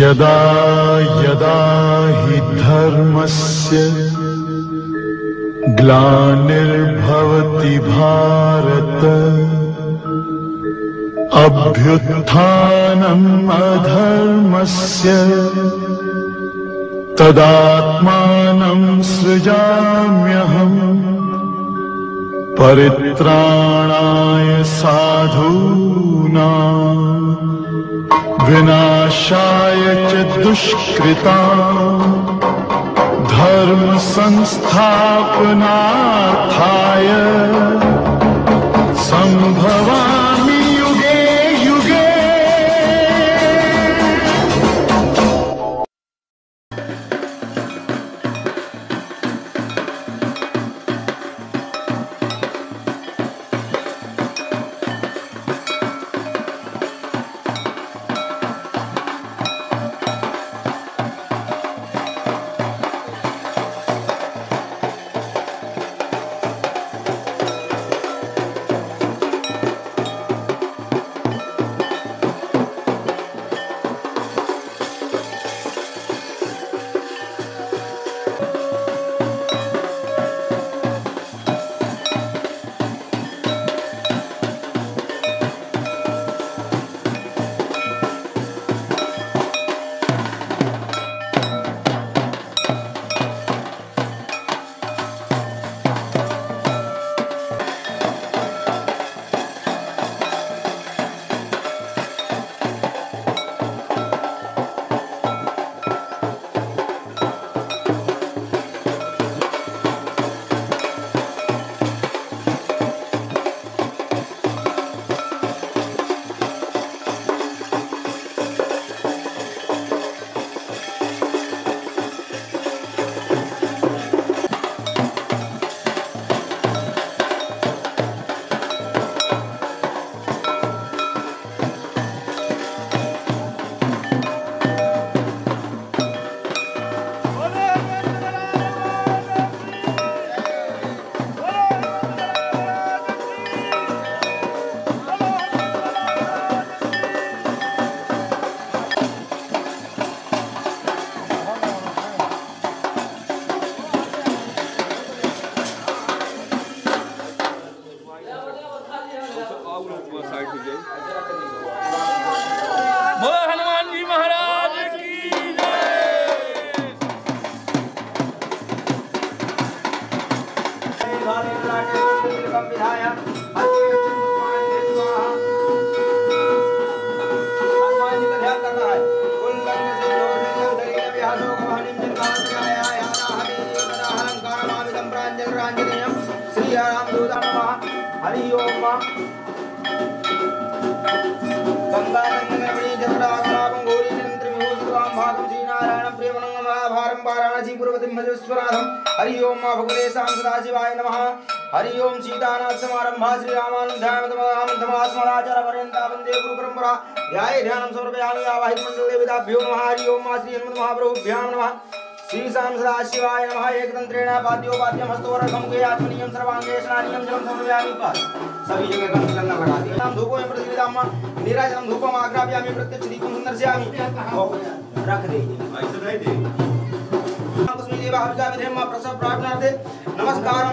यदा यदा हि धर्मस्य ग्लानिर्भवति भारत अभ्युत्थानम् अधर्मस्य तदात्मानं सृजाम्यहम् परित्राणाय साधूनां विनाशाय च दुष्कृतां धर्म संस्थापनार्थाय संभवामि युगे युगे। हरि ओम भगवते सदाशिवाय नमः। हरि ओम सीतानाथ समारंभा श्री रामानुजाचार्य पर्यंता वंदे गुरु परंपरा ध्याये ध्यानं समर्पयामि आवाहित मंडल देवताभ्यो नमः। हरि ओम श्री हनुमत महाप्रभुभ्यां नमः। श्री साम सदाशिवाय नमः। एकदंत्रेण पाद्योपाद्यम हस्तोरकं के आत्मनियम सर्वांगे स्नानियम जलम समर्पयामि। सभी जगह गंध चंदन लगा दिया। नाम धूपो में प्रतिविधाम नीराजनम धूपम आग्राप्यामि प्रत्यक्ष दीपं संदर्शयामि। रख दे नमस्कार।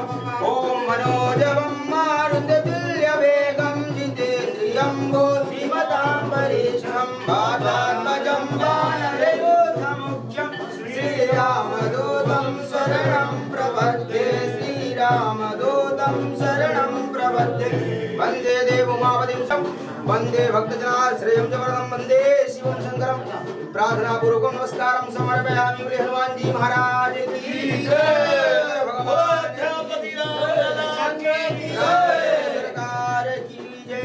ओम मनोजवं मारुततुल्यवेगं जितेन्द्रियं बुद्धिमतां वरिष्ठं वातात्मजं वानरयोधमुख्यं श्रीरामदूतं शरणं प्रपद्ये। श्रीरामदूतं शरणं प्रपद्ये। वन्दे देवोमापतिं वन्दे भक्तजनाश्रयं च वरदं वन्दे शिवं शङ्करं। प्रार्थना पूर्वकं नमस्कारं समर्पयामि। बोले हनुमान जी महाराज की जय। भगवान सरकार की जय।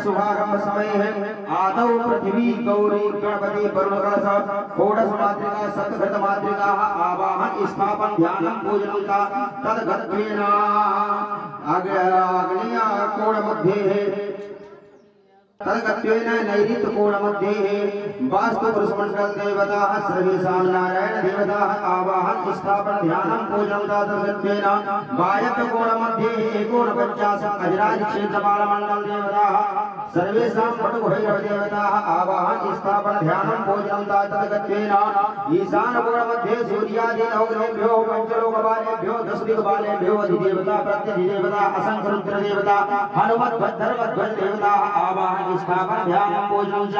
शुभारंभ समय है। आदौ पृथ्वी गौरी गणपति वरुण कलश षोडश मातृका सतघृत मातृका आवाहन स्थापन ध्यानं पूजनं का तद्गत्वेन अग्निया कोण मध्ये तदगत्वेन नैऋत्य कोण मध्ये वास्तु पुरुषमंडल देवताः सर्वेषां नारायण देवताः आवाहन स्थापन ध्यानं पूजनं तदगत्वेन वायव्य कोण मध्ये एकोनपञ्चाश अजराज क्षेत्रपाल मंडल देवताः सर्वेषां पटुभैरव देवताः आवाहन स्थापन ध्यानं पूजनं तदगत्वेन ईशान कोण मध्ये सूर्यादि नवग्रहेभ्यो पंचलोकपालेभ्यो दशदिक्पालेभ्यो अधिदेवता प्रत्यधिदेवता असंख्य रुद्र देवता हनुमत् भद्रवध्वज देवता आवाहन स्थापन ध्यानं पूजनं च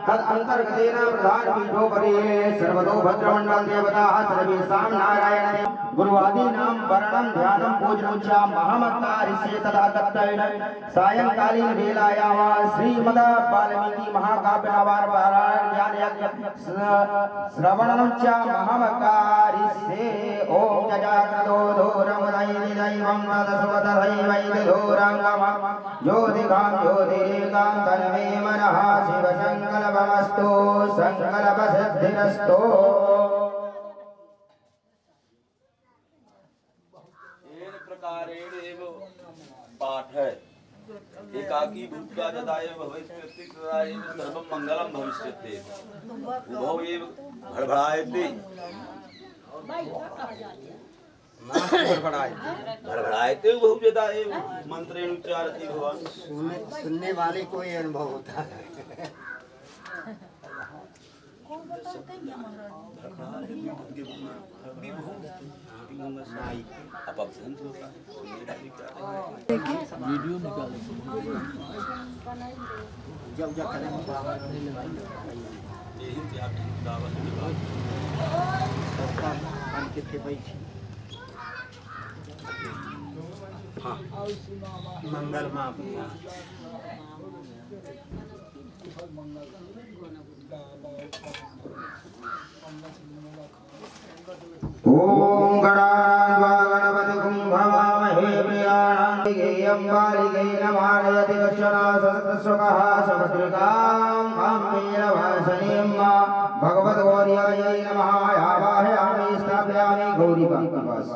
तद अंतर्गतेन प्रधान पीठोपरि सर्वतो भद्रमंडल देवताः सर्वेषां नारायण गुरुवादीनां वर्णं ध्यानं पूजनं च महामत्तारिष्ये तदा तत्तेन सायंकालीन वेलायां श्रीमद वाल्मीकि महाकाव्यनावार पारायण ज्ञान यज्ञ श्रवणं च महामत्तारिष्ये ओम जजाग्रतो धोरमुदयि दैवं तदसुवतदैवैधोरंगम ज्योतिकां ज्योतिरेकां तन्मे मनः शिव संकल्पमस्तु संकल्पसिद्धिरस्तु। येन प्रकारेण एव पाठ है एकाकी भूत्वा जदाय भविष्यति तदा एव सर्वं मंगलं भविष्यति उभौ एव भड़भड़ायते भड़भड़ायते उभौ जदा एव मंत्रेण उच्चारति भगवान। सुनने वाले को ये अनुभव होता है। वीडियो निकालो जब जब करेंगे बाबा के बैठी हाँ मंगल माँ ओम गणानां गणपतिं भवामहे प्रियाणां गेयं बालिकै नमानयति कश्चन सतस्वकः समुद्रिकां काम्येन भगवद्गौर्यायै नमः आवाहयामि स्थापयामि गौरी भक्तिपास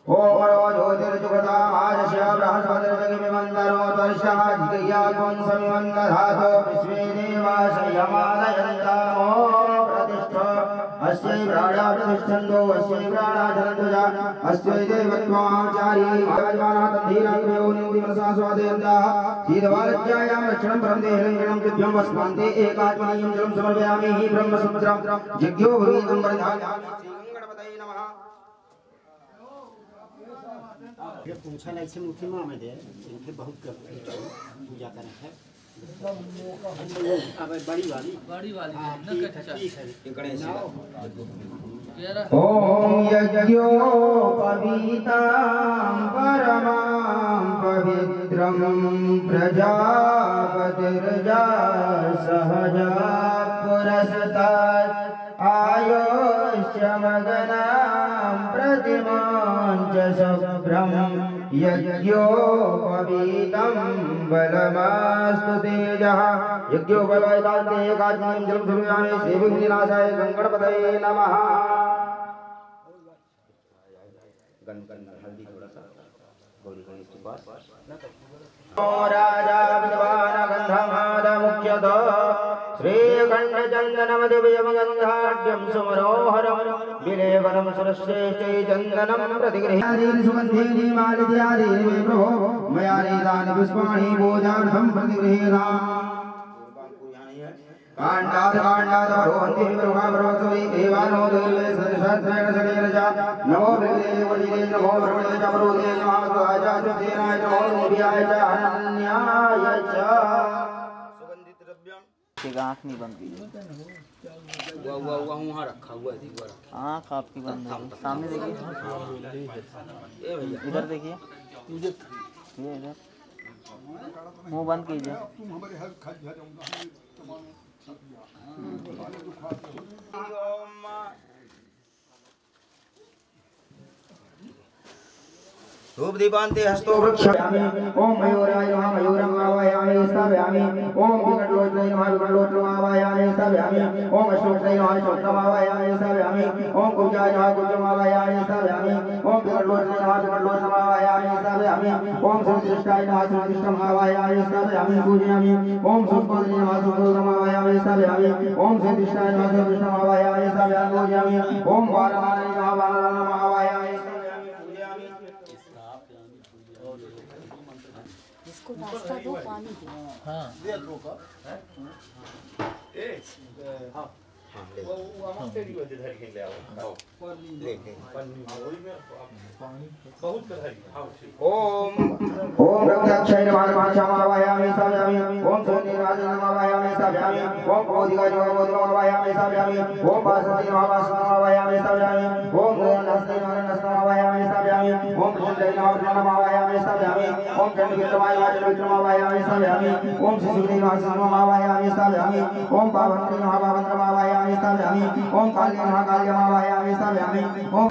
ओम रो ज्योतिर्जुगतामाजस्य बृहस्पतिर्जगमिमन्दरो त्वरिष्ठः जिगय्यागुं समिमन्दधातो विश्वे देवाः संयमादयन्तामो प्रतिष्ठ अस्यै प्राणा प्रतिष्ठन्तो अस्यै प्राणा चरन्तुजा अस्यै देवत्वाचारी विराजमानः तद्धीराग्रयो निमसा स्वादयन्ताः सीदवालज्जायां रक्षणं परं देहरङ्गणं तुभ्यं वस्मान्ते एकात्मनीयं जलं समर्पयामि हि ब्रह्मसूत्रं जिज्ञो भवेदं वरदायामि श्रीगणपतये नमः। ये पूछा ऐसे मुखी माँ में दे इनके बहुत पूजा करें है अब बड़ी वाली न कच्चा ओम यज्ञोपवीतां परमां पवित्रं प्रजापतिर्जा सहजा पुरस्तात् आयुष्यमगनां प्रतिमां च शुभ्रं यज्ञोपवीतं बलमास्तु तेजः यज्ञोपवीतान्ते एकाग्निं जलं समर्पयामि श्रीविघ्ननाशाय गणपतये नमः। हल्दी थोड़ा सा गौरी गणेश के पास राजा विद्वान गंधमाद मुख्यतः श्रीकंठ चंदनम दिव्यम गंधाढ्यम सुमनोहरम विलेवनम सुरश्रेष्ठे चंदनम प्रतिगृह्णादि सुगंधेनि मालिद्यादि मे प्रभो मया नीतानि पुष्पाणि पूजार्थं प्रतिगृह्णामि। कांडाद रोहन्ति विरुहामरोसवि एवानो देवे सहस्रेण सकेन च नमो भृगुदेव वजिरे नमो भ्रमणे च मरुदे नमः स्वाहाय च सेनाय नमो मूर्याय च अनन्याय च। सुगंधित द्रव्यम के आँख नहीं बंद की वो वहाँ रखा हुआ है दीवार आँख आपकी बंद है सामने देखिए ए भैया इधर देखिए ये इधर मुंह बंद कीजिए धूप दीपान्ते हस्तो वृक्षयामि ओम मयूराय नमः मयूरं आवाहयामि स्थापयामि ओम विकटलोचनाय नमः विकटलोचनम् आवाहयामि स्थापयामि ओम अशोकाय नमः अशोकम् आवाहयामि स्थापयामि ओम कुब्जाय नमः कुब्जम् आवाहयामि स्थापयामि ओम विकटलोचनाय नमः विकटलोचनम् आवाहयामि स्थापयामि ओम सुदृष्टाय नमः सुदृष्टम् आवाहयामि स्थापयामि पूजयामि ओम सुकोदनाय नमः सुकोदनम् आवाहयामि स्थापयामि ओम सुदृष्टाय नमः सुदृष्टम् आवाहयामि स्थापयामि पूजयामि ओम वारमानाय नमः वारमानम् आवाहयामि इसको नाश्ता दो पानी दो हाँ ओम रक्ताक्षय नमः आवाहयामि स्थापयामि ओम सोनीराजं नमः आवाहयामि स्थापयामि ओम बोधिकाय नमः बोधिकम् आवाहयामि स्थापयामि ओम वासुदेवाय नमः वासुदेवम् आवाहयामि स्थापयामि ओम नरनस्तय नमः नरनस्तम् आवाहयामि स्थापयामि ओम भुजंगाय नमः भुजंगम् आवाहयामि स्थापयामि ओम चंडविक्रमाय नमः चंडविक्रमम् आवाहयामि स्थापयामि ओम शिशुदेवाय नमः शिशुम् आवाहयामि स्थापयामि ओम पावन्त्राय नमः पावन्त्रम् आवाहयामि स्थापयामि ओम काल्याय नमः काल्यम् आवाहयामि स्थापयामि ओम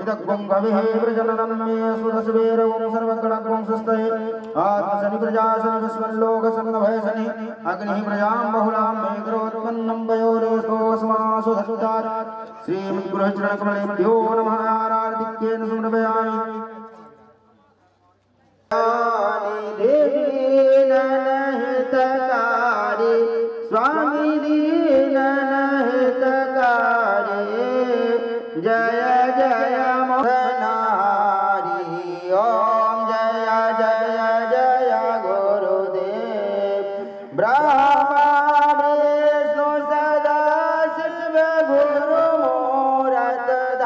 इदग्गं कविः प्रजननं मे सुरसवेरं सर्वगणगुणं सुस्तये आत्मसनि प्रजासनि विस्मल्लोकसन्नभयसनि अग्निः प्रजां बहुलां मे करोत्पन्नं वयोरेस्तोऽस्मासु धत्तात् श्रीमद्गुरुचरणकमलेभ्यो नमः आराधिक्येन समर्पयामि दीनहितकारी स्वामी दीनहितकारी जय जय मोहनारी ओम जय जय जय गुरुदेव ब्रह्मा विष्णु सदा शिव गुरु मूरतधारी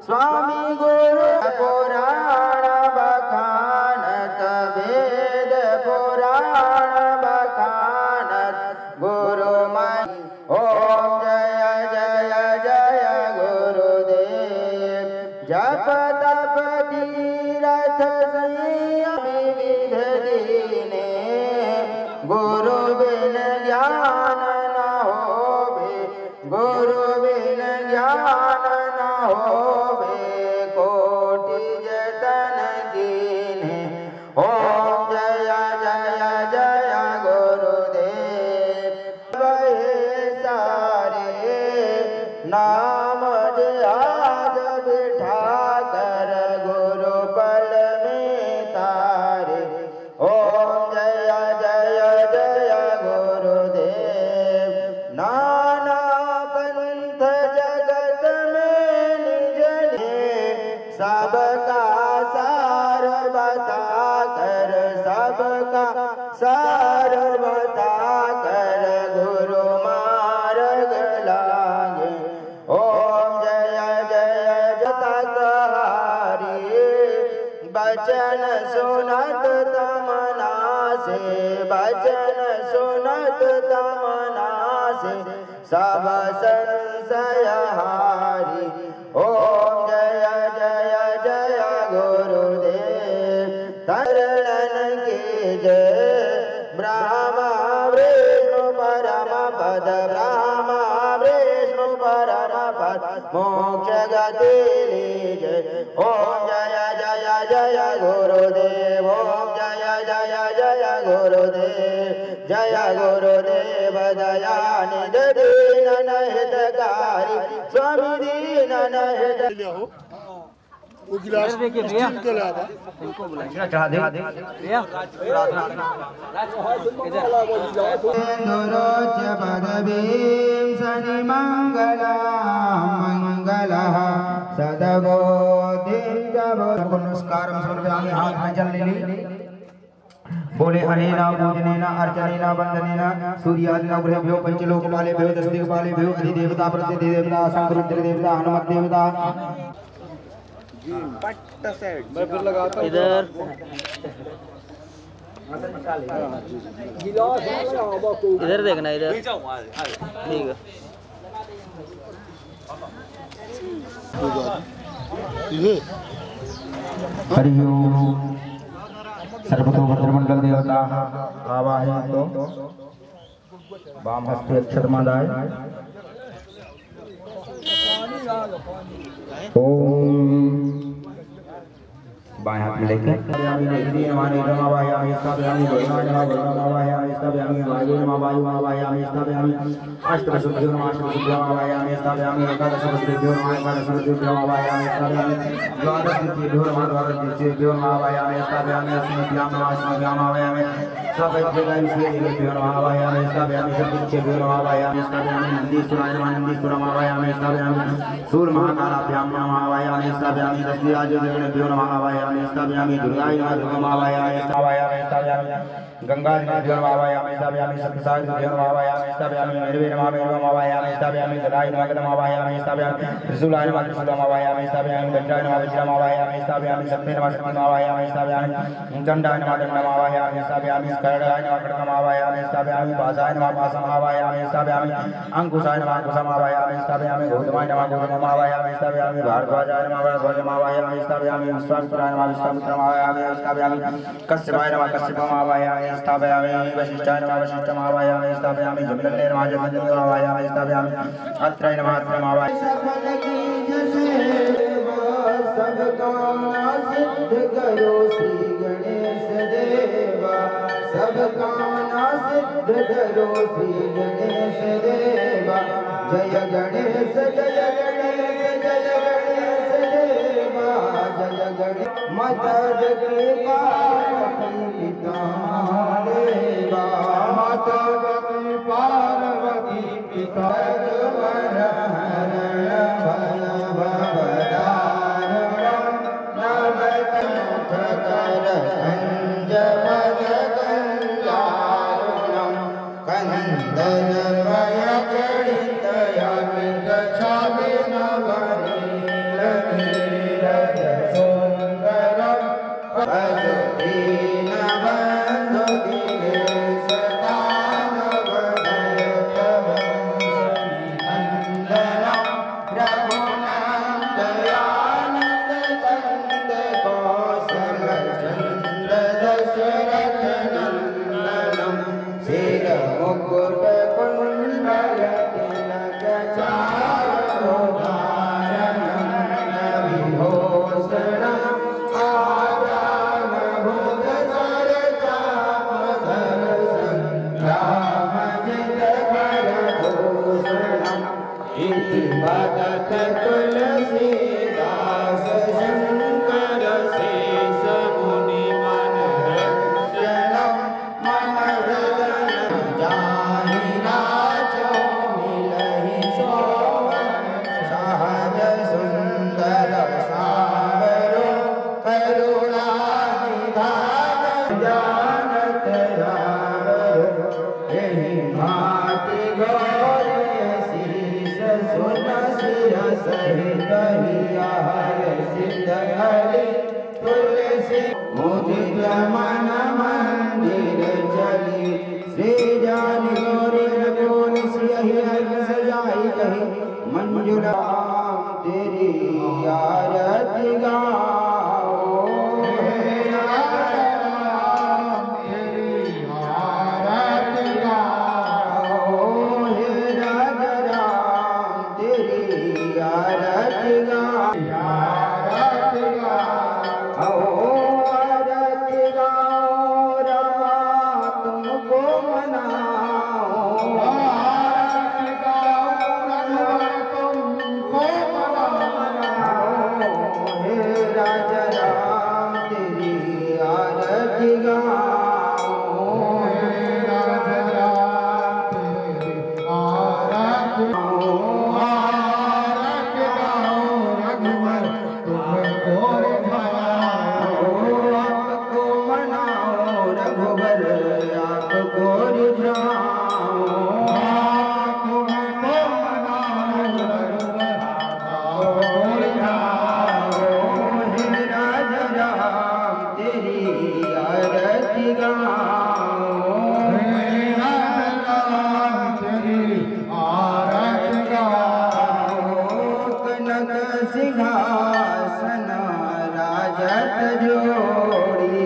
स्वामी गुरु पुराण बखानत वेद पुराण बखानत गुरु मणि ओम जय जय जय गुरुदेव जप तप तीरथ संयम विविध दीने गुरु बिन ज्ञान न होवे गुरु बिन ज्ञान न होवे कोटि जतन कीने ओम जय जय जय गुरुदेव वहे सारे नाम आज बिठा कर गुरु पल में तारे ओम जय जय जय गुरुदेव नाना पंथ जगत में निज ने सबका सार बता कर सबका सार बता कर गुरु मार्ग लागे ओम जय जय जतकहारी बचन सुनत तमना से बचन सुनत तमना से सब संशय हारी ओम जय जय जय गुरुदेव तरणन के जय ब्रह्मा विष्णु परम पद ब्रह्मा विष्णु परम पद मोक्ष गति लीजय ओम जय जय जय गुरुदेव ओम जय जय जय गुरुदेव जय गुरुदेव दयानिध दीन हितकारी स्वामी दीन हित वो गिलास स्टील का लाया था चढ़ा दे दुरोच पदवीं शनि मंगला मंगलः सदबोधिं नमस्कारं समर्पयामि हाथ में जल ले बोले अनेना पूजनेना अर्चनेना वंदनेना सूर्यादिना ग्रहेभ्यो पंचलोकपालेभ्यो दशदिक्पालेभ्यो अधिदेवता प्रतिदेवता शंकरुद्र देवता हनुमत देवता मैं फिर लगाता हूँ इधर इधर देखना इधर ठीक है हरि ओम सर्वतो भद्रमंडल देवता आवाहयन्तु वाम हस्ते अक्षतमादाय ओम बाएं हाथ में लेकर सूर्य महाकालाभ्याम नमावायामि स्थापयामि दशदिराजोदयगणेभ्यो नमावायामि स्थापयामि दुर्गाय नमः दुर्गमावायामि स्थापयामि गंगाजनभ्यो नमावायामि स्थापयामि सप्तसागरभ्यो नमावायामि स्थापयामि मेरवे नमावायामि स्थापयामि गदाय नमः गदमावायामि स्थापयामि त्रिशूलाय नमः त्रिशूलमावायामि स्थापयामि वज्राय नमः वज्रमावायामि स्थापयामि सप्ते नमः सप्तमावायामि स्थापयामि दंडाय नमः दंडमावायामि स्थापयामि खड्गाय नमः खड्गमावायामि स्थापयामि पाशाय नमः पाशमावायामि स्थापयामि अंकुशाय नमः अंकुशमावायामि स्थापयामि गौतमाय नमः गौतममावायामि स्थापयामि भारद्वाजाय नमः भारद्वाजमावायामि स्थापयामि विश्वामित्राय नमः विश्वामित्रमावायामि स्थापयामि कश्यपाय नमः कश्यपमावायामि स्थापयामि वशिष्ठाय नमः वशिष्ठमावायामि स्थापयामि जमदग्ने नमः जमदग्नेमावायामि स्थापयामि अत्राय नमः अत्रमावायामि शुद्ध करो श्री गणेश देवा जय गणेश जय गणेश जय गणेश देवा जय गणेश माता जगती पार्वती पिता देवा माता जगती पार्वती पिता जगवन हरण भय भवदारणं नवकंठ कर कंजपद गंगारुणं कंदन भय गणित यामित छावि नवनीलनीरज सुंदरं पददीन बंधु दिनेश दानवनयनवंशनिहंदनं रघुनंदयानंद चंद कौशलचंद्र दशरथ नंदनं सिर मुकुट कुंडल तिलक चारुधारणं विभूषणं आदानभुज सरचापधर संग्रामजित करभूषणं इति भगत तुलसीदास शंकर शेष मुनि मनरंजनं मनोरंजन जाहि राजो मिलहि सोवन सहज सुंदर सावरो करुणा निधान जानत रावरो एहि भांति गौरी शीस सुन सिर सहित हर सिद्ध हरि तुलसी मुदित मन मंदिर चली श्री जानि गौरी रघुन सियहि हर सजाई कही मंजुला तेरी आरती गाओ तेरी आरती गाओ हे राजा राम तेरी आरती गाओ आरती गाओ आरती गाओ रमा तुमको मनाओ आरती गाओ रमा तुमको मनाओ हे राजा राम तेरी आरती गाओ हे राजा राम तेरी आरती गाओ आरती गाओ रघुवर तुमको रिझाओ आपको मनाओ रघुवर आपको रिझाओ आपको मनाओ रघुवर आपको रिझाओ हे राजा राम तेरी आरती गाओ हे राजा राम तेरी आरती गाओ कनक सिंहासन राजत जोड़ी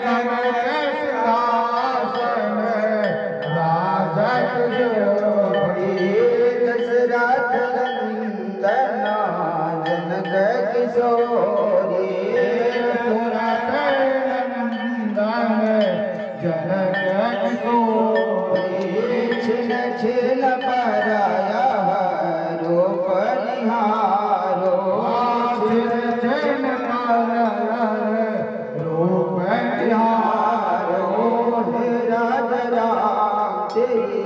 कनक सिंहासन राजत जोड़ी दशरथ नंदन जनक किशोरी दशरथ नंदन जनक किशोरी छिन छिन पराया रूप निहारो छिन छिन पराया रूप निहारो हे राजा राम तेरी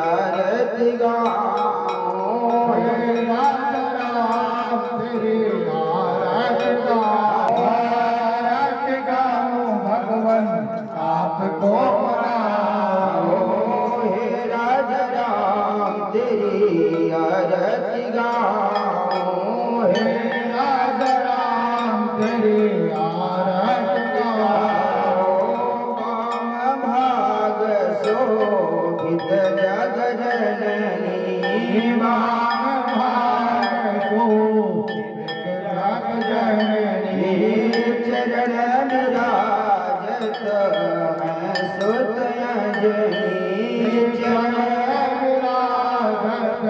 आरती गाओ हे राजा राम तेरी आरती गाओ आरती गाओ भगवन आपको मनाओ हे राजा राम तेरी आरती गाओ हे राजा राम तेरी आरती गाओ काम भाग शोभित जग जननी काम भाग शोभित जग जननी चरण विराजत है सुत अंजनी चरण विराजत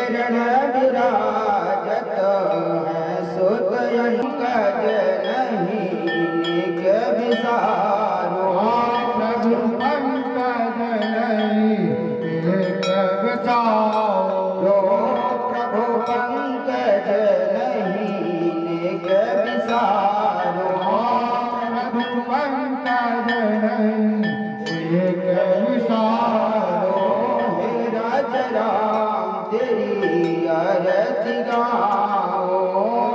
चरण विराजत है सुत अंकज नहीं विसारो प्रभु पंकज नहीं एक विचारो प्रभु पंकज नहीं एक विसारो प्रभु पंकज नहीं एक विचारो हे राजा राम तेरी आरती गाओ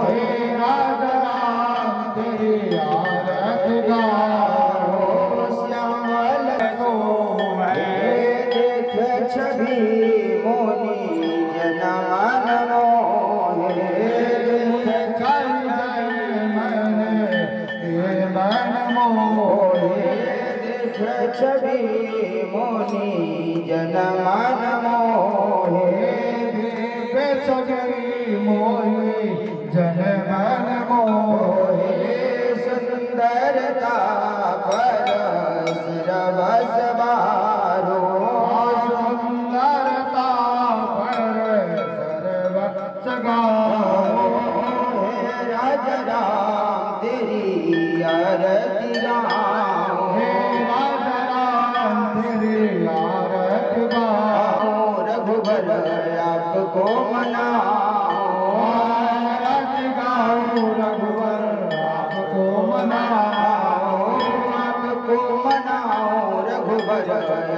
हे राजा राम तेरी आरती गाओ श्यामल हे देख छवि मोनी जनमन मोहे जय जय मन हे मन मोहे देख छवि मोनी जनमन मोहे सगरी मोही जन मन मोहे सुंदरता पर सरबस बारो सुंदरता पर सर्व सगाओ हे राजा राम तेरी आरती गाओ हे राजा राम तेरी आरती गाओ रघुबर आपको मनाओ आरती गाओ रघुवर आपको मनाओ आपको मनाओ रघुबर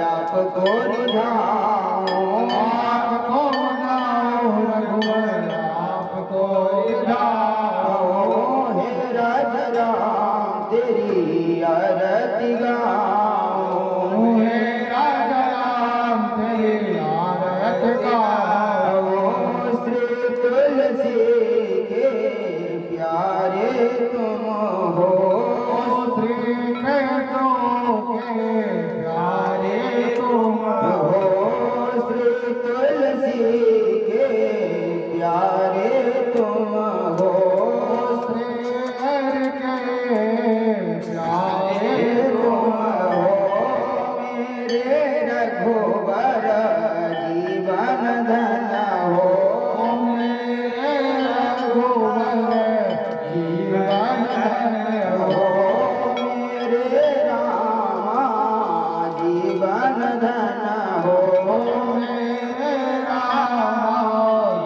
आपको रिझाओ आपको मनाओ रघुवर आपको रिझाओ हे राजा राम तेरी आरती गाओ हे राजा राम तेरी आरती गाओ श्री तुलसी के प्यारे तुम हो श्री कृष्ण के प्यारे तुम हो श्री तुलसी के प्यारे तुम हो श्री हरि के प्यारे तुम तुम हो मेरे रघुबर जीवन धन हो मेरे रघुवर जीवन धन हो मेरे रामा जीवन धन हो मेरे राम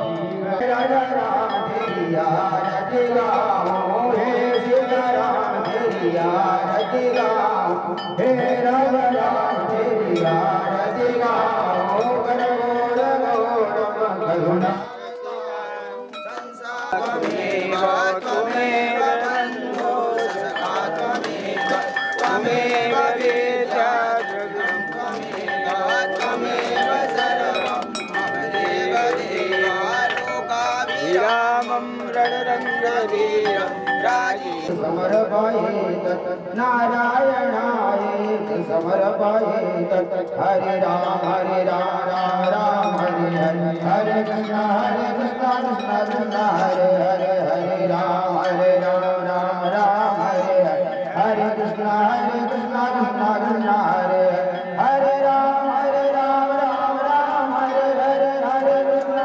जीवन राजा राम तेरी आरती गाओ हे सीता राम तेरी आरती गाओ हे राम राम तेरी आरती गाओ गणगोर गौर करुणा त्वमेव त्वमेव बन्धो सखा त्वमेव वेद्या जगं त्वमेव सर्वं मम देव देवा लोकाभिरामं रणरङ्गवीरं समर्पयेत नारायणाय समर्पयेत हरे राम राम राम हरे हरे हरे कृष्ण कृष्ण कृष्ण हरे हरे हरे राम राम राम हरे हरे हरे कृष्ण कृष्ण कृष्ण हरे हरे राम राम राम हरे हरे हरे कृष्ण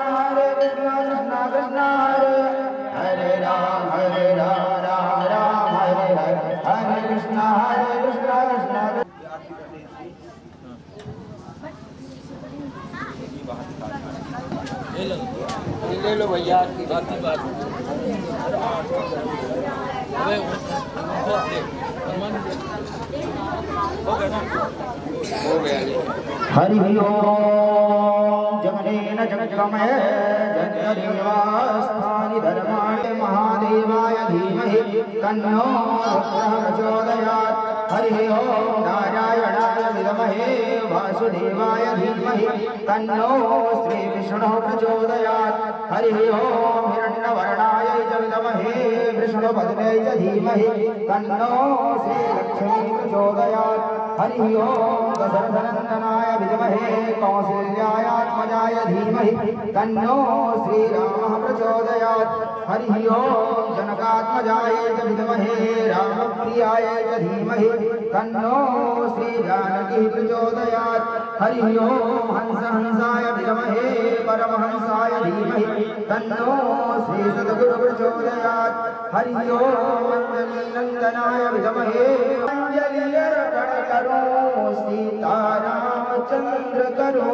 कृष्ण कृष्ण हरे राम राम हरे हरे हरे कृष्ण कृष्ण ले लो भैया की बात हरि ओम जगनेन जगमय जगदेवास्थानि धर्माणि महादेवाय धीमहि तन्नो रुद्रः प्रचोदयात् हरि ओम नारायणाय विद्महे वासुदेवाय धीमहि तन्नो श्री विष्णुः प्रचोदयात् हरि ओम हिरण्यवर्णाय च विद्महे विष्णुपत्न्यै च धीमहि तन्नो श्री लक्ष्मी प्रचोदयात् हरि ओम दशरथनंदनाय विद्महे कौसल्यायात्मजाय धीमहि तन्नो श्रीरामः प्रचोदयात् हरि ओम जनकात्मजाय च विद्महे रामप्रियाय च धीमहि तन्नो श्रीजानकी प्रचोदयात् हरि ओम हंसाय विद्महे परमहंसाय धीमहि तन्नो श्री सद्गुरु प्रचोदयात्। हरि ओम अंजलि नंदनाय विद्महे अंजलि अर्पण करो सीतारामचंद्र करो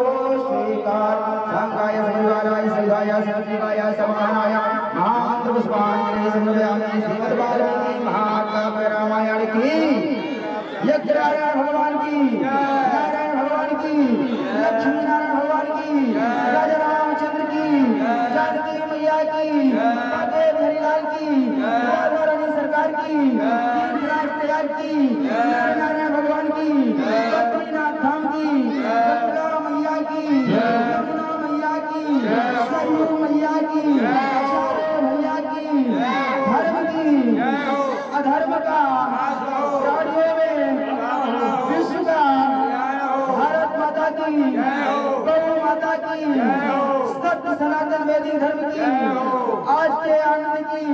स्वीकार। सांगाय संगाराय संगाय संजीवाय समानाय महामंत्र पुष्पांजलि समर्पयामि। श्रीमद् वाल्मीकि महाकाव्य रामायण की यज्ञनारायण भगवान की, नारायण भगवान की, लक्ष्मी नारायण भगवान की, राजा रामचंद्र की, जानकी मैया की, देव हरिलाल की, रानी सरकार की, तीर्थराज की, नारायण भगवान की, बद्रीनाथ धाम की, गंगा मैया की, यमुना मैया की, सरयू मैया की, चारों मैया की, धर्म की, अधर्म का, प्राणियों में विश्व का, भारत माता की, गौ माता की, सत्य सनातन वैदिक धर्म की, आज के आनंद की,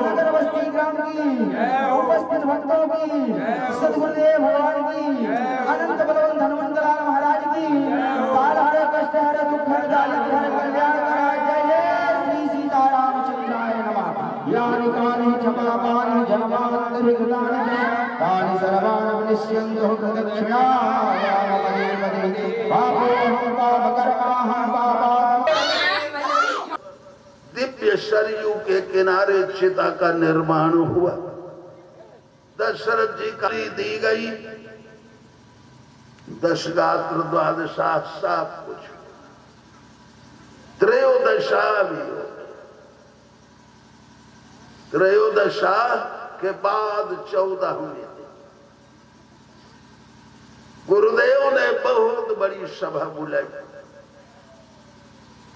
नगर बस्ती ग्राम की, उपस्थित भक्तों की, सद्गुरुदेव भगवान की, अनंत बलवंत हनुमंतलाल महाराज की, काल हर कष्ट हर दुख हर दारिद्र्य हर कल्याण करा। जय जय श्री सीतारामचंद्राय नमः। यानि कानि च पापानि जन्मान्तरि कृतानि च तानि सर्वाणि विनश्यन्तु प्रदक्षिणायां पदे पदे। पापोऽहं पापकर्माहं पापात्। दिव्य सरयू के किनारे चिता का निर्माण हुआ। दशरथ जी को दी गई 10 गात्र 12 सब कुछ। त्रयोदशा भी हो। त्रयोदशा के बाद 14वें दिन गुरुदेव ने बहुत बड़ी सभा बुलाई।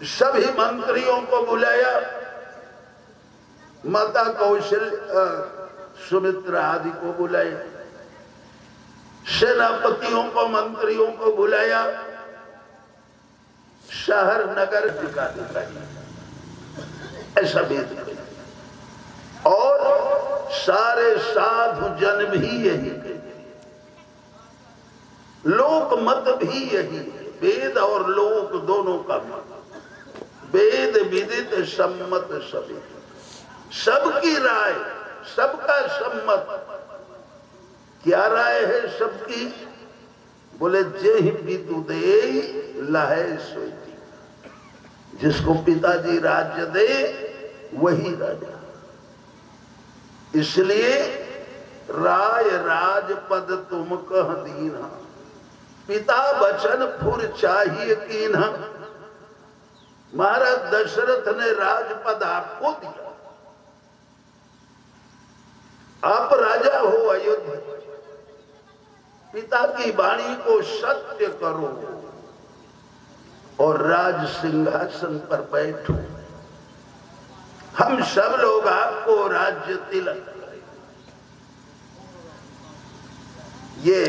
सभी मंत्रियों को बुलाया, माता कौशल्या सुमित्रा आदि को बुलाया, सेनापतियों को मंत्रियों को बुलाया, शहर नगर दिखाई ऐसा भेद किया। और सारे साधु जन भी यही कहते, लोक मत भी यही है। वेद और लोक दोनों का मत, वेद विदित सम्मत सभी, सबकी राय, सबका सम्मत। क्या राय है सबकी? बोले जेहि पितु दे लहे सोती। जिसको पिताजी राज्य दे वही राजा। इसलिए राय राजपद तुम कह दीना, पिता वचन फुर चाहिए कीन्हा। महाराज दशरथ ने राजपद आपको दिया, आप राजा हो अयोध्या। पिता की वाणी को सत्य करो और राज सिंहासन पर बैठो। हम सब लोग आपको राज्य तिलक करें। ये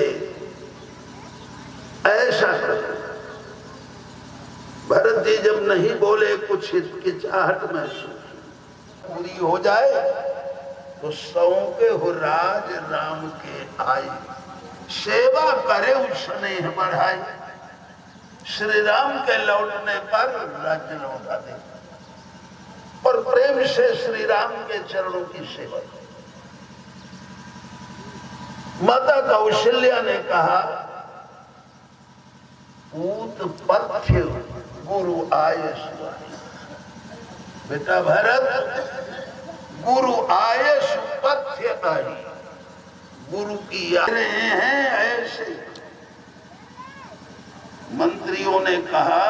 ऐसा करें। भरत जी जब नहीं बोले, कुछ हिचकिचाहट महसूस पूरी हो जाए तो सौंपे हो राज राम के आए, सेवा करे स्नेह बढ़ाए। श्री राम के लौटने पर राज्य लौटा दे और प्रेम से श्री राम के चरणों की सेवा। माता कौशल्या ने कहा, उत्पत्ति गुरु आये। बेटा भरत, गुरु आये सुपथ्य आई। गुरु की आ रहे हैं ऐसे। मंत्रियों ने कहा,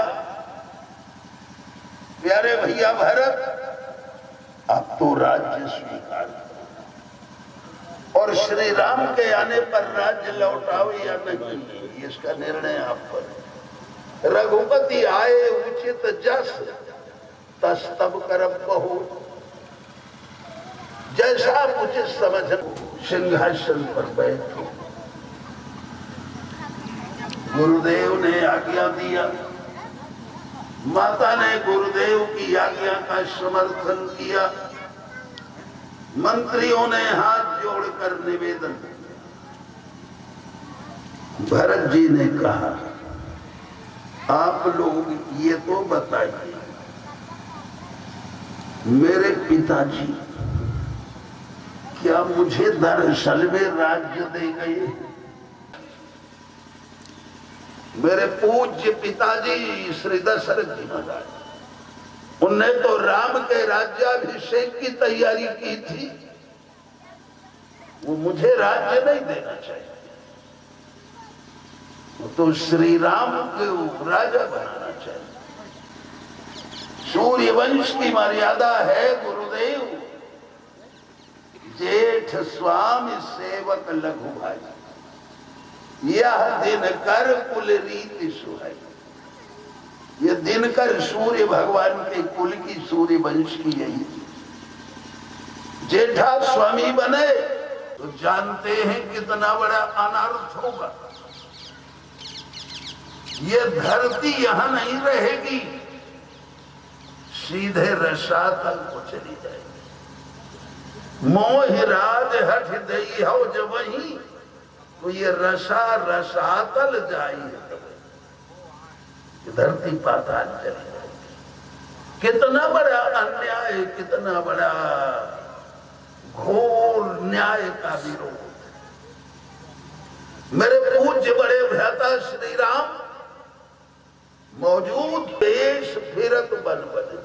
प्यारे भैया भरत, अब तो राज्य स्वीकार और श्री राम के आने पर राज्य लौटाओ या नहीं, इसका निर्णय आप पर। रघुपति आए उचित जस, तस तब करब बहु। जैसा उचित समझ सिंहासन पर बैठो। गुरुदेव ने आज्ञा दिया। माता ने गुरुदेव की आज्ञा का समर्थन किया। मंत्रियों ने हाथ जोड़कर निवेदन किया। भरत जी ने कहा, आप लोग ये तो बताइए, मेरे पिताजी क्या मुझे दरअसल में राज्य दे गए? मेरे पूज्य पिताजी श्री दशरथ जी महाराज, उनने तो राम के राज्याभिषेक की तैयारी की थी, वो मुझे राज्य नहीं देना चाहिए, वो तो श्री राम को राजा बनाना चाहिए। सूर्य वंश की मर्यादा है गुरुदेव, जेठ स्वामी सेवक लघु भाई, यह दिनकर कुल रीति सुहाई। ये दिनकर सूर्य भगवान के कुल की, सूर्य वंश की यही। जेठा स्वामी बने तो जानते हैं कितना बड़ा अनर्थ होगा। ये धरती यहां नहीं रहेगी, सीधे रसातल को चली जाएगी। मोह राज हठ दई हो जब वही, तो ये रसातल जाई, धरती पाताल चली जाएगी। कितना बड़ा अन्याय, कितना बड़ा घोर न्याय का विरोध। मेरे पूज्य बड़े भ्राता श्री राम मौजूद देश फिरत बन बने,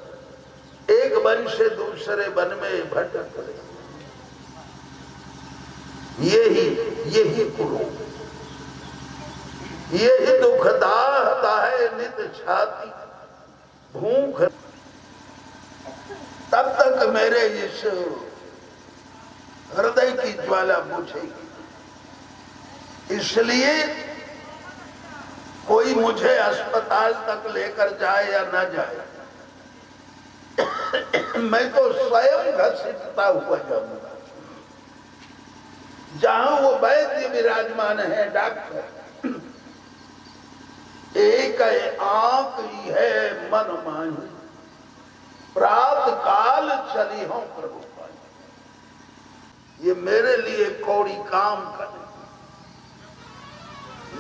एक वन से दूसरे वन में भटक रहे। यही कुरूप, यही दुखदाता है नित छाती भूख। तब तक मेरे इस हृदय की ज्वाला बुझेगी। इसलिए कोई मुझे अस्पताल तक लेकर जाए या न जाए, मैं तो स्वयं घसीटता हुआ जाऊंगा। जहां वो वैद्य विराजमान है, डॉक्टर, एक आंख ही है मन माही, प्रात काल चली हूं प्रभु पाई। ये मेरे लिए कौड़ी काम करे,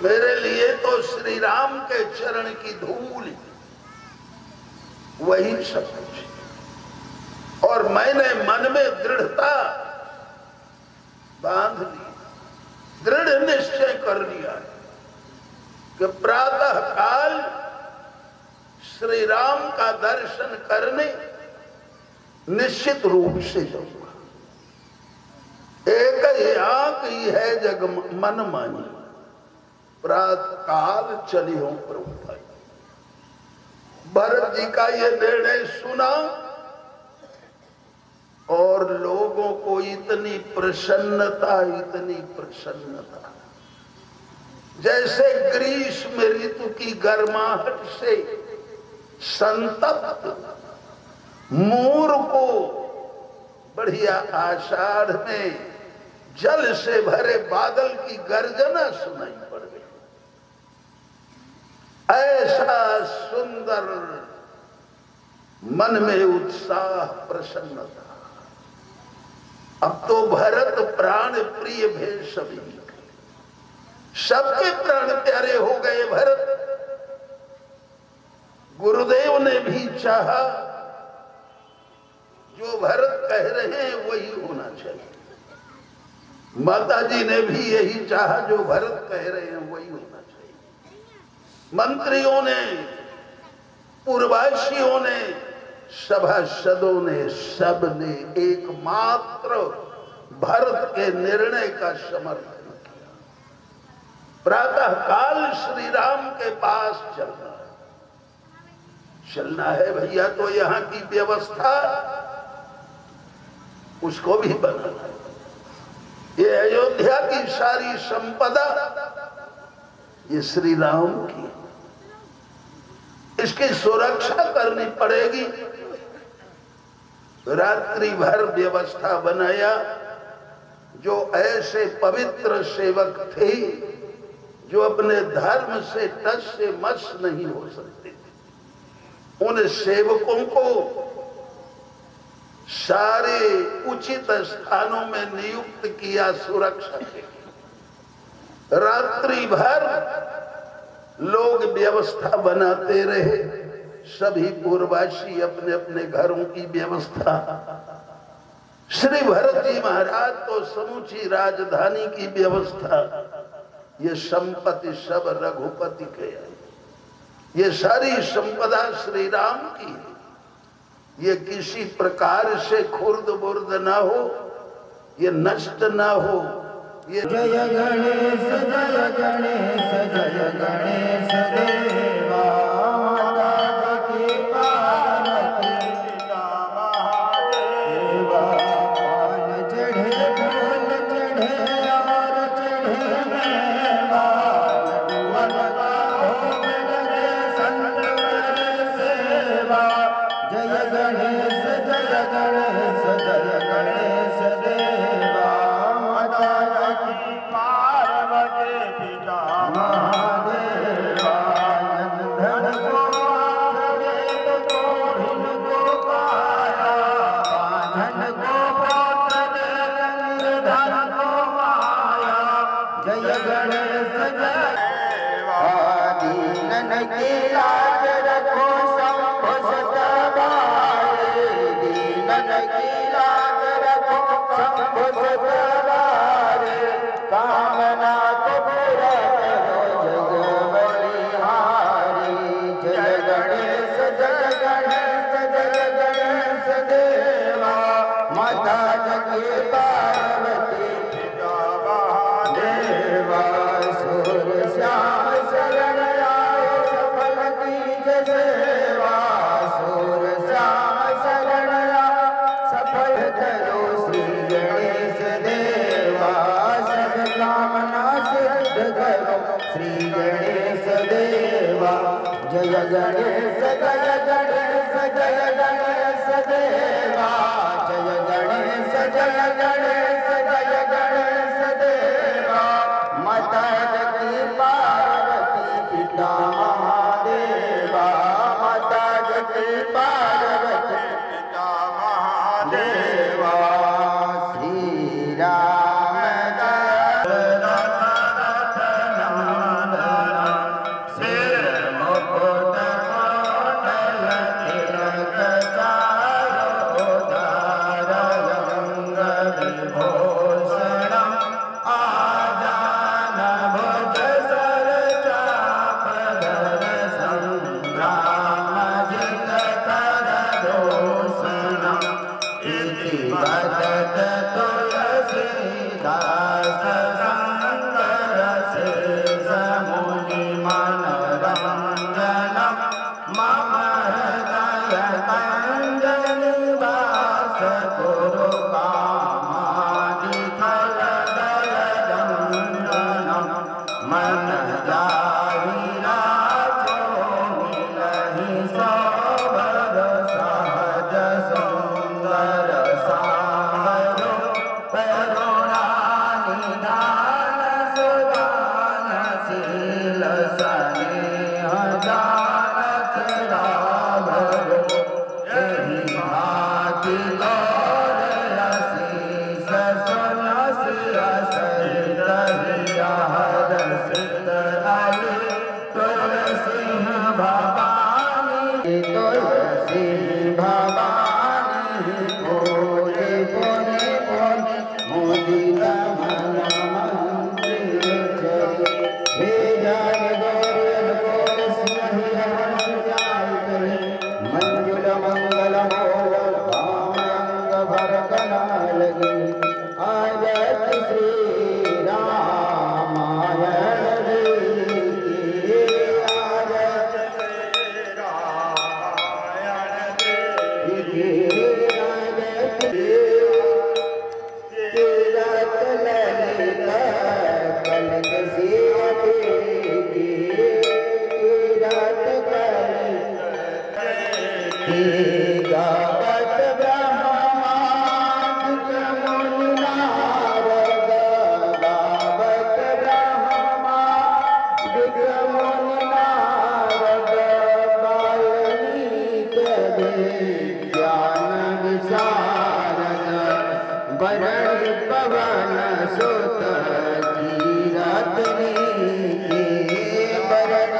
मेरे लिए तो श्री राम के चरण की धूल वही सब कुछ। और मैंने मन में दृढ़ता बांध ली, दृढ़ निश्चय कर लिया कि प्रातः काल श्री राम का दर्शन करने निश्चित रूप से जाऊंगा। एक ही आंख ही है जग मन मानी, प्रातः काल चली हो प्रभु भाई। भरत जी का ये निर्णय सुना और लोगों को इतनी प्रसन्नता, इतनी प्रसन्नता, जैसे ग्रीष्म ऋतु की गर्माहट से संतप्त मोर को बढ़िया आषाढ़ में जल से भरे बादल की गर्जना सुनाई पड़ गई। ऐसा सुंदर मन में उत्साह, प्रसन्नता। अब तो भरत प्राण प्रिय भेद सभी, सबके प्राण प्यारे हो गए भरत। गुरुदेव ने भी चाहा जो भरत कह रहे हैं वही होना चाहिए, माता जी ने भी यही चाहा जो भरत कह रहे हैं वही होना चाहिए। मंत्रियों ने, पूर्ववासियों ने, सभासदों ने, सब ने एकमात्र भरत के निर्णय का समर्थन किया। प्रातः काल श्री राम के पास चलना है भैया, तो यहाँ की व्यवस्था उसको भी बनाना है। ये अयोध्या की सारी संपदा ये श्री राम की, इसकी सुरक्षा करनी पड़ेगी। रात्रि भर व्यवस्था बनाया। जो ऐसे पवित्र सेवक थे जो अपने धर्म से टस से मस नहीं हो सकते थे, उन सेवकों को सारे उचित स्थानों में नियुक्त किया सुरक्षा के। रात्रि भर लोग व्यवस्था बनाते रहे, सभी पूर्ववासी अपने अपने घरों की व्यवस्था। श्री भरत जी महाराज तो समूची राजधानी की व्यवस्था। ये संपत्ति सब रघुपति के है, ये सारी संपदा श्री राम की है। ये किसी प्रकार से खुर्द बुर्द ना हो, ये नष्ट ना हो। ये जय गणेश जय गणेश जय गणेश देवा माता की पार्वती पिता महादेवा। पान चढ़े फूल चढ़े और चढ़े मेवा, नटुअन का भोग लगे संत करे सेवा। जय गणेश जय गणेश जय गणेश देवा माता की पार्वती पिता महादेवा। धन को वेद को भिन को पाया, धन को पौत्र निर्धन को माया। जय गणेश जय दीनन की लाज रखो शंभु सतबारे। दीनन की लाज रखो शंभु सतबारे। कामना को पूरा करो जग बलिहारी। जय गणेश जय गणेश देवा माता की पार्वती पिता महादेवा। सूर्य श्याम शरण आए सफल कीज सेवा। सूर्य श्याम शरण आए सफल करो श्री गणेश देवा। सब कामना सिद्ध करो श्री गणेश देवा। जय गणेश जय गणेश जय गणेश देवा। जय गणेश जय गणेश जय गणेश देवा माता की पार्वती पिता महादेवा। माता की पार्वती पिता महादेवा। श्री राम सिर मुकुट कोटल तिलक चारो धार अंग विभूषणम् आजान भुज सर चाप धर संग्राम जित कर दूषणम्। इति वदत तुलसीदास शंकर शेष मुनि मनोरंजनम्। मम हृदय अंजनी वास कुरु कामादि फल दल दंडनम्। मन जाहि राजो मिलहि सौवर सहज सुंदर साहरो। करुणा निधान सुदान शील स्नेह जानत राघव। एहि भांति गौर आशीष सुनसिया सहित हिया हरसित आये। तुलसी भवानी तुलसी भवानी पूरे पुनि पुनि मुदित मन मंदिर जय। हे जय गौर गौर सिंह हरण जाय करे। मंजुल मंगल मोल भांग भर कना लगे। आयत श्री रामायण रीति। आयत श्री रामायण रीति। आयत तीरथ ललित कनक सियाती। तीरथ गावत ब्रह्मादिक मुनि नारद। गावत ब्रह्मादिक मुनि नारद। वाल्मीकि विज्ञान विशारद। वरण पवन सुत कीरत नीति। वरण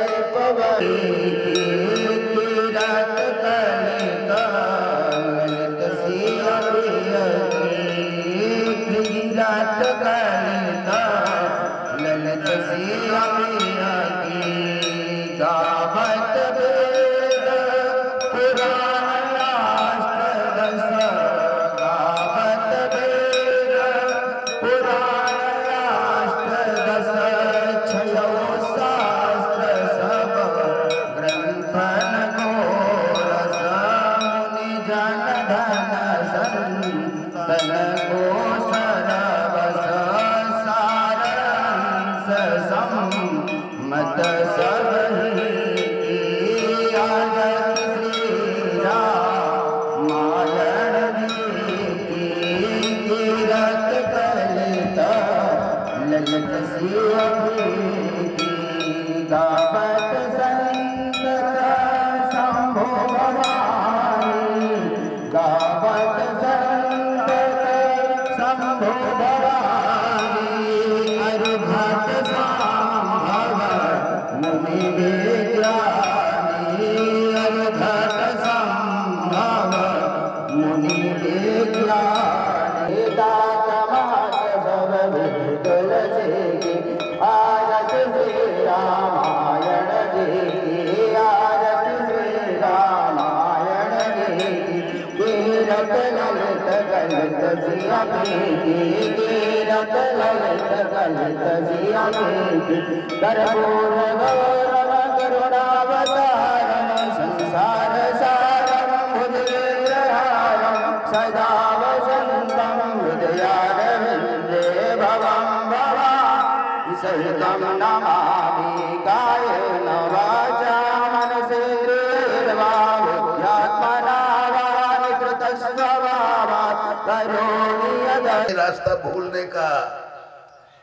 रास्ता भूलने का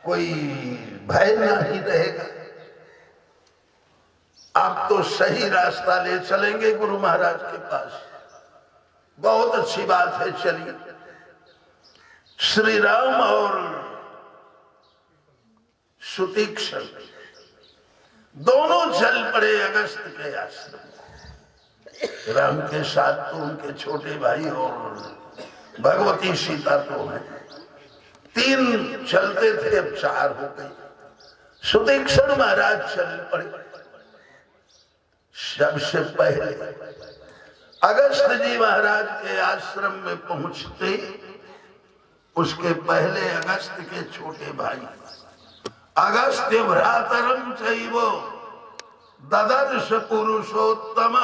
कोई भय नहीं रहेगा। आप तो सही रास्ता ले चलेंगे गुरु महाराज के पास। बहुत अच्छी बात है। चलिए, श्री राम और सुतीक्षण दोनों चल पड़े अगस्त के आश्रम। राम के साथ तो उनके छोटे भाई और भगवती सीता तो है। 3 चलते थे, अब 4 हो गए। सुतीक्षण महाराज चल पड़े। सबसे पहले अगस्त जी महाराज के आश्रम में पहुंचते उसके पहले अगस्त के छोटे भाई अगस्त्य भ्रातरम चैव ददर्श पुरुषोत्तम,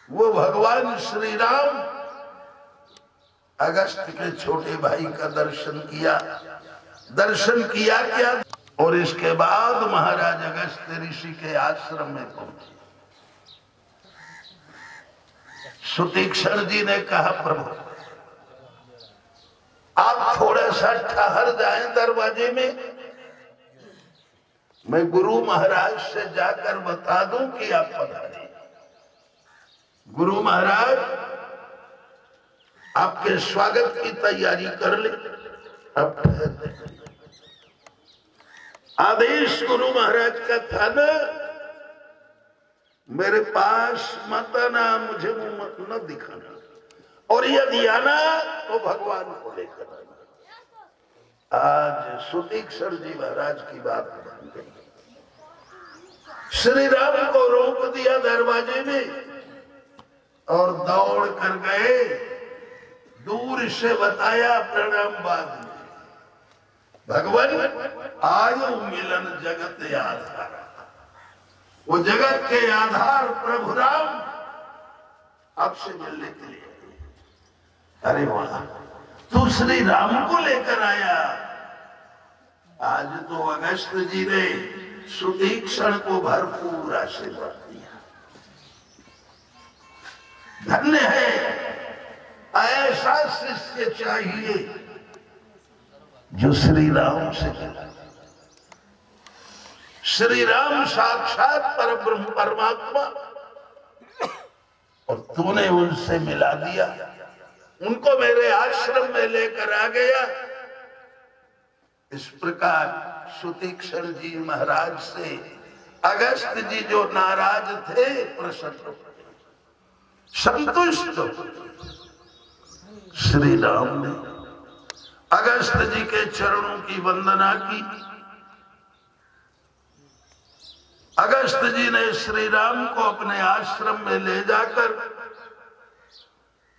वो भगवान श्री राम अगस्त के छोटे भाई का दर्शन किया। दर्शन किया क्या? और इसके बाद महाराज अगस्त ऋषि के आश्रम में पहुंचे। सुतीक्षण जी ने कहा, प्रभु आप थोड़ा सा ठहर जाएं दरवाजे में, मैं गुरु महाराज से जाकर बता दूं कि आप पधारे। गुरु महाराज आपके स्वागत की तैयारी कर ले। अब आदेश गुरु महाराज का था ना, मेरे पास मत आना, मुझे मत न दिखाना, और यदि आना तो भगवान को लेकर आना। आज सुतीक्षण जी महाराज की बात बन गई। श्री राम को रोक दिया दरवाजे में और दौड़ कर गए। दूर से बताया प्रणाम बाद में, भगवान आयु मिलन जगत आधार, वो जगत के आधार प्रभु राम आपसे मिलने के लिए। अरे वाह, तू श्री राम को लेकर आया। आज तो अगस्त जी ने सुतीक्षण को भरपूर आशीर्वाद दिया। धन्य है, ऐसा शिष्य चाहिए जो श्री राम से मिला। श्री राम साक्षात परब्रह्म परमात्मा, और तूने उनसे मिला दिया, उनको मेरे आश्रम में लेकर आ गया। इस प्रकार सुतीक्षण जी महाराज से अगस्त जी जो नाराज थे प्रसन्न, संतुष्ट श्री राम ने अगस्त जी के चरणों की वंदना की। अगस्त जी ने श्री राम को अपने आश्रम में ले जाकर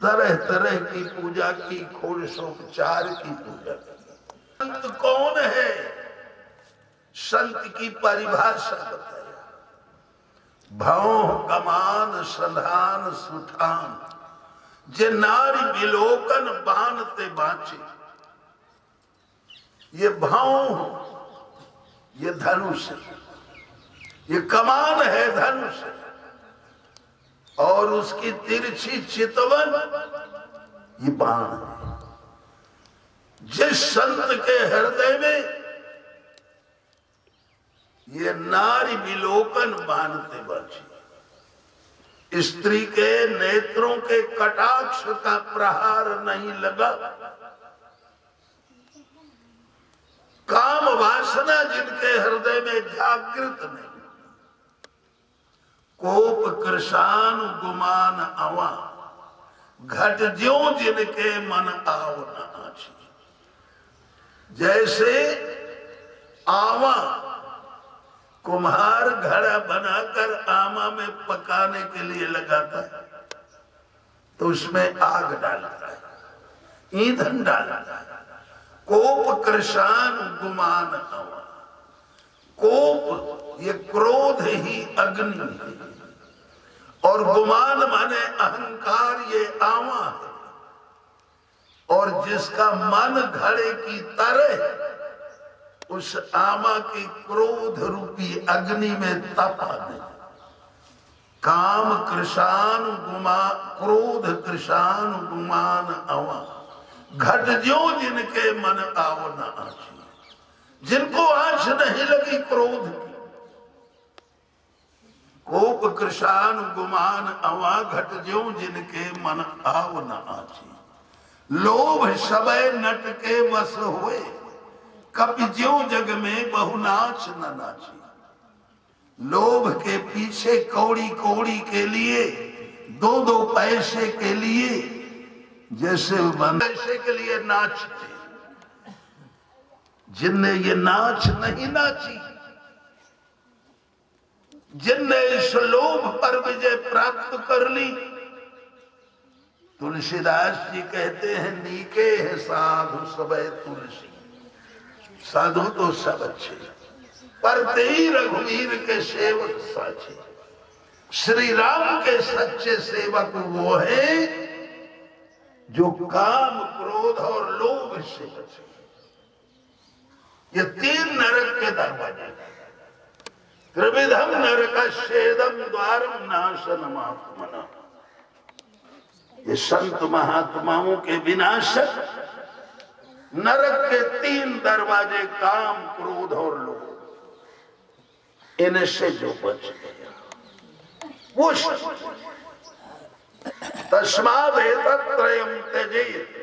तरह तरह की पूजा की, षोडशोपचार की पूजा की। संत कौन है? संत की परिभाषा बताया। भौं कमान संधान सुठान, जे नारी विलोकन बानते बाँचे। ये भौं, ये धनुष, ये कमान है धनुष, और उसकी तिरछी चितवन ये बाण है। जिस संत के हृदय में ये नारी विलोकन बांधते बाजी, स्त्री के नेत्रों के कटाक्ष का प्रहार नहीं लगा, काम वासना जिनके हृदय में जागृत नहीं, कोप कृशान गुमान आवा, घट ज्यों जिनके मन आव न आछी। जैसे आवा कुम्हार घड़ा बनाकर आमा में पकाने के लिए लगाता है, तो उसमें आग डालता है, ईंधन डालता है। कोप कृशान गुमान आवा, कोप ये क्रोध ही अग्नि है, और गुमान माने अहंकार ये आवा है। और जिसका मन घड़े की तरह उस आमा की क्रोध रूपी अग्नि में तपा दे। काम कृशान गुमा, क्रोध कृशान गुमान आवा, घट ज्यों जिनके मन आओ न आछी। जिनको आंच नहीं लगी क्रोध की, कोप कृशान गुमान अवा, घट ज्यों जिनके मन आव न आछी। लोभ सबय नट के वश हुए, कपि ज्यों जग में बहु नाच न नाची। लोभ के पीछे कौड़ी कौड़ी के लिए, दो दो पैसे के लिए, जैसे पैसे के लिए नाचते, जिनने ये नाच नहीं नाची, जिनने इस लोभ पर विजय प्राप्त कर ली, तुलसीदास जी कहते हैं नीके है साधु सबे तुलसी। साधु तो सब अच्छे, पर तेई रघुवीर के सेवक साचे। श्री राम के सच्चे सेवक वो है जो काम क्रोध और लोभ से बचे। ये तीन नरक के दरवाजे, त्रिविधम नरकस्येदम द्वारम नाशनमात्मना। ये संत महात्माओं के विनाशक नरक के तीन दरवाजे, काम क्रोध और लोभ, इनसे जो बच गया वो तस्माद् एतत्त्रयम् त्यजेत्।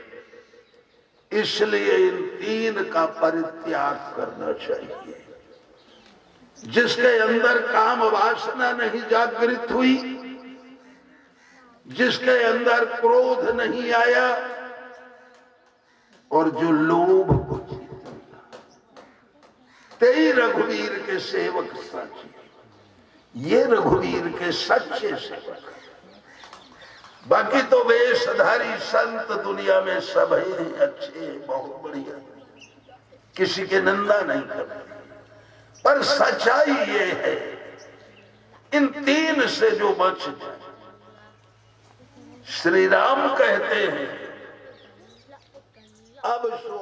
इसलिए इन तीन का परित्याग करना चाहिए। जिसके अंदर काम वासना नहीं जागृत हुई, जिसके अंदर क्रोध नहीं आया, और जो लोभ को जीत लिया, तेई रघुवीर के सेवक साची। ये रघुवीर के सच्चे सेवक। बाकी तो वेशधारी संत दुनिया में सब हैं, अच्छे, बहुत बढ़िया, किसी के निंदा नहीं करते, पर सच्चाई ये है इन तीन से जो बच जाए। श्री राम कहते हैं अब सो